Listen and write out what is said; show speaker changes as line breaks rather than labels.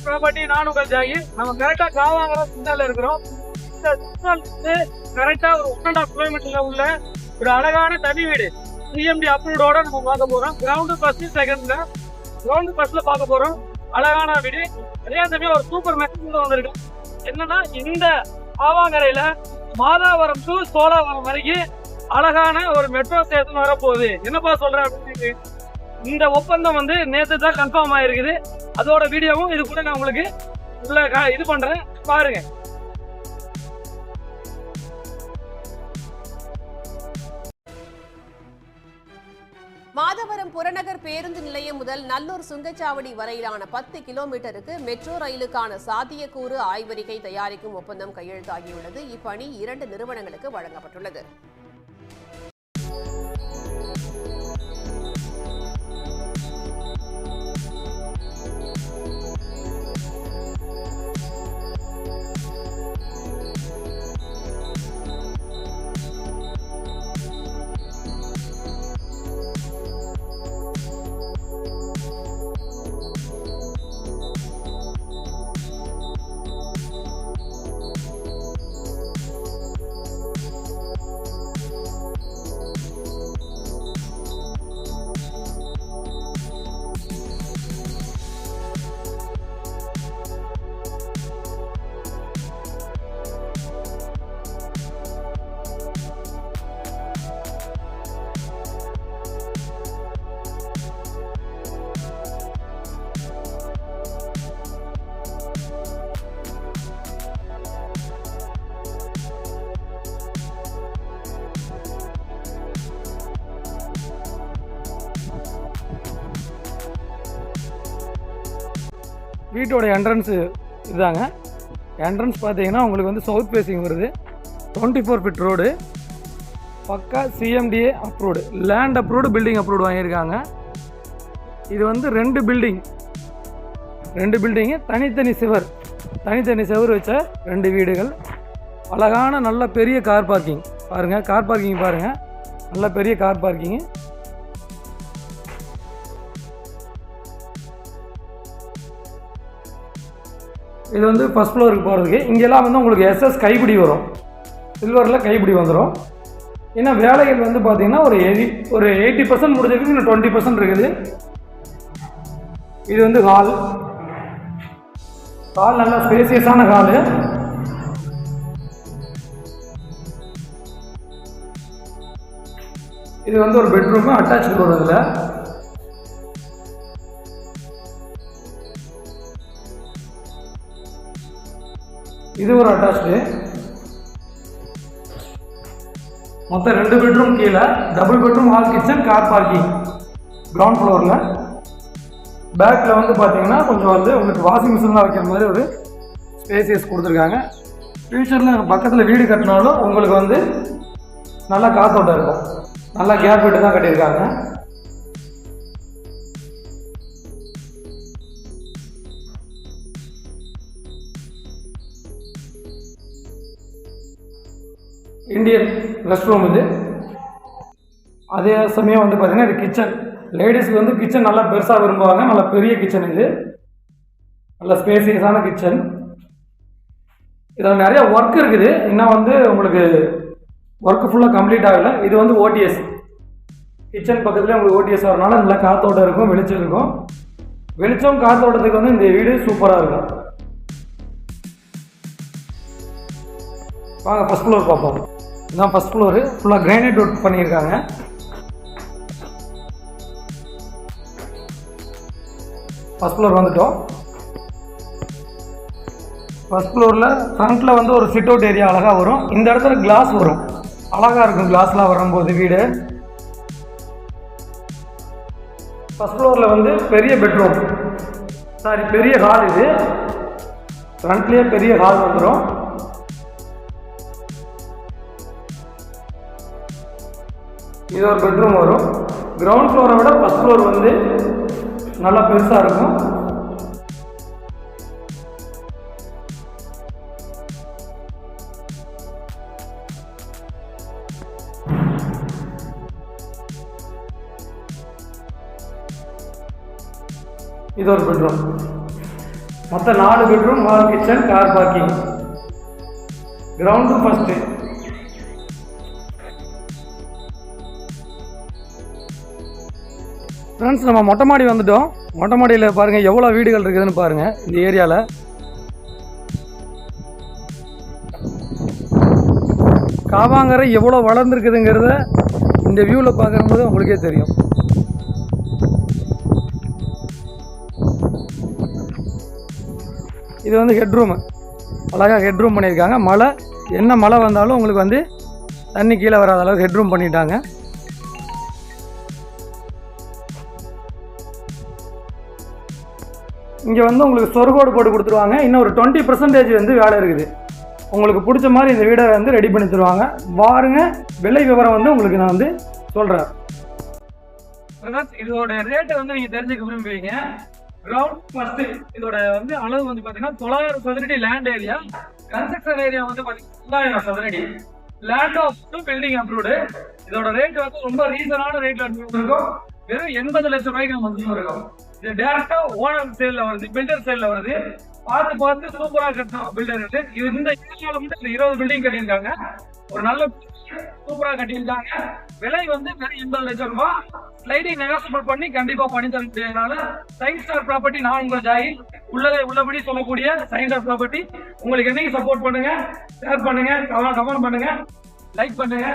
Property நான் உங்கள் ஜாகிர். நம்ம கரெக்டா காவாங்கற சிக்னல்ல இருக்கிறோம். இந்த சிக்னல் வந்து கரெக்டா ஒரு 1.5 கிலோமீட்டர்ல உள்ள ஒரு அழகான தனி வீடு சிஎம்டி அப்ரூவோட நம்ம பார்க்க போறோம். கிரவுண்ட் ஃபர்ஸ்ட் செகண்ட்ல கிரவுண்ட் ஃபர்ஸ்ட்ல பார்க்க போறோம். அழகான வீடு. அதே சமயம் ஒரு சூப்பர் மெசேஜ் வந்திருக்கு. என்னன்னா இந்த காவாங்கரையில மாதாவரம் டு சோழவரம் வரைக்கும் அழகான ஒரு மெட்ரோ ஸ்டேஷன் வரப்போகுது. என்னப்பா சொல்றேன் அப்படின்னு இந்த ஒப்பந்தம் வந்து நேற்று தான் கன்ஃபார்ம் ஆயிருக்குது. அதோட வீடியோவும் இது கூட நான் உங்களுக்கு உள்ள இது பண்றேன், பாருங்க.
மாதவரம் புறநகர் பேருந்து நிலையம் முதல் நல்லூர் சுங்கச்சாவடி வரையிலான 10 கிலோமீட்டருக்கு மெட்ரோ ரயிலுக்கான சாத்தியக்கூறு ஆய்வறிக்கை தயாரிக்கும் ஒப்பந்தம் கையெழுத்தாகியுள்ளது. இப்பணி 2 நிறுவனங்களுக்கு வழங்கப்பட்டுள்ளது.
வீட்டோட என்ட்ரன்ஸு இதுதாங்க. என்ட்ரன்ஸ் பார்த்தீங்கன்னா உங்களுக்கு வந்து சவுத் ஃபேஸிங் வருது. 24 ஃபீட் ரோடு, பக்கா CMDA approved, land approved, building approved வாங்கியிருக்காங்க. இது வந்து 2 பில்டிங்கு தனித்தனி செவர் வச்ச 2 வீடுகள். அழகான நல்ல பெரிய கார் பார்க்கிங் பாருங்கள். நல்ல பெரிய கார் பார்க்கிங்கு. இது வந்து ஃபஸ்ட் ஃப்ளோருக்கு போகிறதுக்கு. இங்கெல்லாம் வந்து உங்களுக்கு எஸ்எஸ் கைப்பிடி வரும், சில்வரில் கைப்பிடி வந்துடும். ஏன்னா வேலைகள் வந்து பார்த்திங்கன்னா ஒரு 80% முடிஞ்சிருக்கு, இன்னும் 20% இருக்குது. இது வந்து ஹால் நல்ல ஸ்பேசியஸான ஹாலு. இது வந்து ஒரு பெட்ரூமு அட்டாச்சு வரும். இதில் இது ஒரு அட்டாச்சு. மொத்தம் 2 பெட்ரூம் கீழே, double bedroom, hall, kitchen, car parking ground ஃப்ளோரில். பேக்கில் வந்து பார்த்தீங்கன்னா கொஞ்சம் வந்து உங்களுக்கு வாஷிங் மிஷின்லாம் வைக்கிற மாதிரி ஒரு ஸ்பேசியஸ் கொடுத்துருக்காங்க. ஃப்யூச்சரில் பக்கத்தில் வீடு கட்டினாலும் உங்களுக்கு வந்து நல்லா காத்தோட்டம் இருக்கும். நல்லா கேப் விட்டு தான் கட்டியிருக்காங்க. இந்தியன் ரெஸ்ட் ரூம் இது. அதே சமயம் வந்து பார்த்திங்கன்னா இது கிச்சன். லேடிஸ்க்கு வந்து கிச்சன் நல்லா பெருசாக விரும்புவாங்க. நல்ல பெரிய கிச்சன் இது, நல்ல ஸ்பேசியஸான கிச்சன். இதில் நிறைய ஒர்க் இருக்குது. இன்னும் வந்து உங்களுக்கு ஒர்க்கு ஃபுல்லாக கம்ப்ளீட் ஆகலை. இது வந்து ஓடிஎஸ் கிச்சன் பக்கத்துலேயே உங்களுக்கு ஓடிஎஸ் வரனால நல்லா காற்றோட்டம் இருக்கும், வெளிச்சம் இருக்கும். வெளிச்சம் காற்றோட்டத்துக்கு வந்து இந்த வீடு சூப்பராக இருக்கும். வாங்க ஃபஸ்ட் ஃப்ளோர் பார்ப்போம். இதுதான் ஃபஸ்ட் ஃப்ளோரு. ஃபுல்லாக கிரானைட் ஒர்க் பண்ணியிருக்காங்க. ஃபஸ்ட் ஃப்ளோர் வந்துட்டோம். ஃபஸ்ட் ஃப்ளோரில் ஃப்ரண்ட்டில் வந்து ஒரு சிட் அவுட் ஏரியா அழகாக வரும். இந்த இடத்துல கிளாஸ் வரும், அழகாக இருக்கும் கிளாஸ்லாம் வரும்போது வீடு. ஃபஸ்ட் ஃப்ளோரில் வந்து பெரிய பெட்ரூம், பெரிய ஹால். இது ஃப்ரண்ட்லேயே பெரிய ஹால் வந்துடும். இது ஒரு பெட்ரூம் வரும். கிரவுண்ட் ஃப்ளோரை விட ஃபஸ்ட் ஃப்ளோர் வந்து நல்லா பெருசாக இருக்கும். இது ஒரு பெட்ரூம். மொத்தம் 4 bedroom, hall, kitchen, car parking. Ground first. Friends, நம்ம மொட்டை மாடி வந்துட்டோம். மொட்டை மாடியில் பாருங்கள் எவ்வளோ வீடுகள் இருக்குதுன்னு பாருங்கள். இந்த ஏரியாவில் காவாங்கரை எவ்வளோ வளர்ந்துருக்குதுங்கிறத இந்த வியூவில் பார்க்கும்போது உங்களுக்கே தெரியும். இது வந்து ஹெட்ரூமு. அழகாக ஹெட்ரூம் பண்ணியிருக்காங்க. மழை வந்தாலும் உங்களுக்கு வந்து தண்ணி கீழே வராத அளவுக்கு ஹெட்ரூம் பண்ணிட்டாங்க. இங்கே வந்து உங்களுக்கு சொர்கோடு போட்டு கொடுத்துருவாங்க. இன்னும் ஒரு 20% வந்து வேலை இருக்குது. உங்களுக்கு பிடிச்ச மாதிரி இந்த வீடை வந்து ரெடி பண்ணி தருவாங்க. வாருங்க, விலை விவரம் வந்து உங்களுக்கு நான் வந்து சொல்கிறேன். இதோட ரேட்டை வந்து நீங்கள் தெரிஞ்சுக்க விரும்புவீங்க. கிரவுண்ட் ஃபர்ஸ்ட் இதோட வந்து அளவு வந்து பார்த்தீங்கன்னா 900 சதுரடி லேண்ட் ஏரியா. கன்ஸ்ட்ரக்ஷன் ஏரியா வந்து பார்த்தீங்கன்னா 2000 சதுரடி. Land of building approved. இதோட ரேட் வந்து ரொம்ப ரீசனான ரேட்ல இருக்கும். வெறும் 80 லட்சம் ரூபாய்க்கு நம்ம வந்து இருக்கும். இது டேரக்டா ஓனர் சேல்ல வருது, பில்டர் சேல்ல வருது. பார்த்து சூப்பரா கட்டணும் பில்டர். இது இந்த ஏரியால மட்டும் 20 பில்டிங் கட்டியிருக்காங்க. ஒரு நல்ல சூப்பரா கட்டியிருக்காங்க. விலை வந்து வெறும் 80 லட்சம் ரூபாய். ஸ்லைடிங் நெகோசியபிள் பண்ணி கண்டிப்பா பண்ணி தர முடியாதனால சைன் ஸ்டார் ப்ராப்பர்ட்டி, நான் உங்க ஜாகி உள்ளபடி சொல்லக்கூடிய சைன் ஸ்டார் ப்ராப்பர்ட்டி உங்களுக்கு என்னைக்கு சப்போர்ட் பண்ணுங்க, ஷேர் பண்ணுங்க, கமெண்ட் பண்ணுங்க, லைக் பண்ணுங்க.